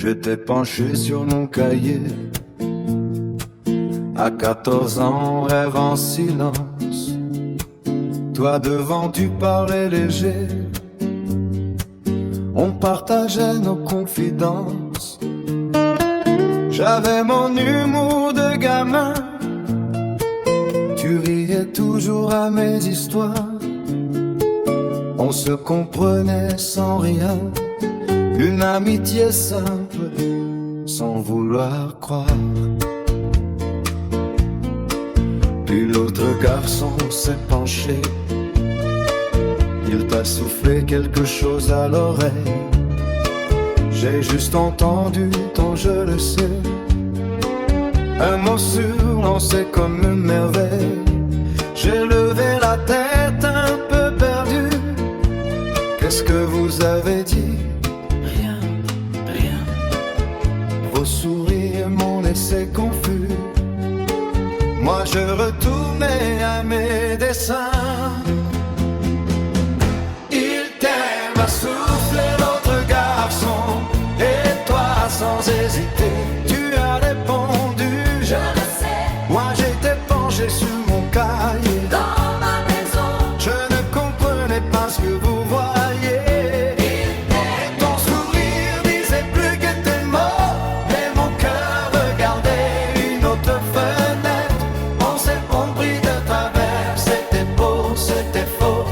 J'étais penché sur mon cahier. À 14 ans, rêve en silence. Toi devant, tu parlais léger. On partageait nos confidences. J'avais mon humour de gamin. Tu riais toujours à mes histoires. On se comprenait sans rien. Une amitié simple, sans vouloir croire. Puis l'autre garçon s'est penché. Il t'a soufflé quelque chose à l'oreille. J'ai juste entendu ton je le sais. Un mot surlancé comme une merveille. J'ai levé la tête un peu perdu. Qu'est-ce que vous avez dit? Rien, rien. Vos sourires m'ont laissé confus. Moi je retournais à mes dessins. Il t'aime à souffler l'autre garçon. Et toi sans hésiter, tu as répondu. Je le sais. Moi j'étais penché sur mon cahier. Dans ma maison, Je ne comprenais pas ce que vous voyez. Et ton sourire disait plus que tes mots. Mais mon cœur regardait une autre fenêtre. On s'est compris de travers. C'était beau, c'était faux.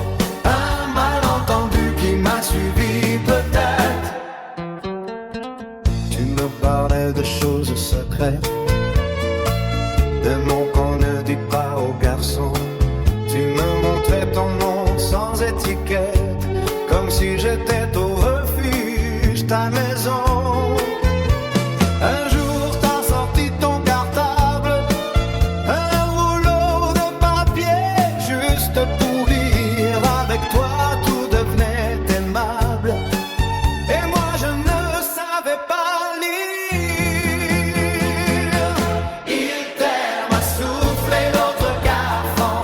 Un malentendu qui m'a suivi peut-être. Tu me parlais de choses secrètes, des mots qu'on ne dit pas aux garçons. Tu me montrais ton nom sans étiquette, comme si j'étais au refuge, ta maison. Un jour t'as sorti ton cartable, un rouleau de papier, juste pour lire. Avec toi tout devenait aimable. Et moi je ne savais pas lire. Il t'aime à souffler l'autre garçon.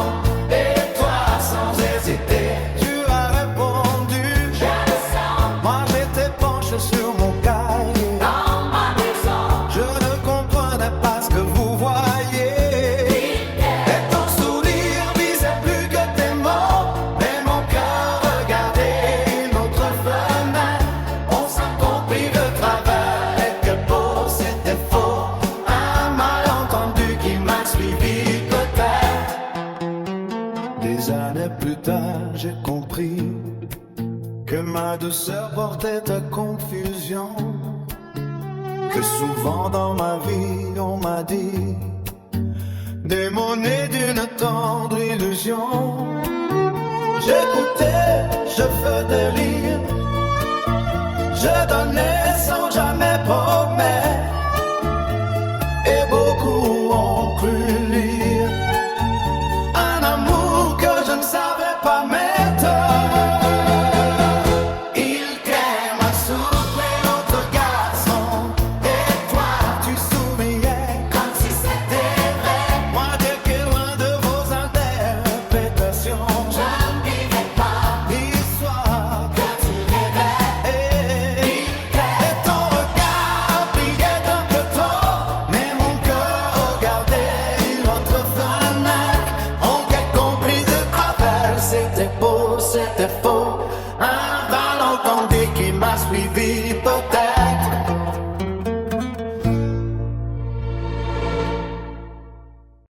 Et toi sans hésiter, tu as répondu. je le sens. Moi j'étais penché sur mon cahier. Dans ma maison, Je ne comprenais pas ce que vous voyez. Et ton sourire disait plus que tes mots. Mais mon cœur regardait une autre fenêtre. On s'est compris de travers. Et que beau, c'était faux. Un malentendu qui m'a suivi peut-être. Des années plus tard, j'ai compris que ma douceur portait à confusion. Que souvent dans ma vie on m'a dit des mots nés d'une tendre illusion. J'écoutais, je faisais rire, je donnais sans jamais promettre. Et beaucoup ont cru lire un amour que je ne savais pas mettre. Il t'aime à souffler l'autre garçon. Et toi tu souriais comme si c'était vrai. moi j'étais loin de vos interprétations. Je ne vivais pas L'histoire que tu rêvais. et ton regard brillait un peu trop. Mais mon cœur regardait une autre fenêtre. On a compris de travers. C'était beau, c'était faux. Un malentendu qui m'a suivi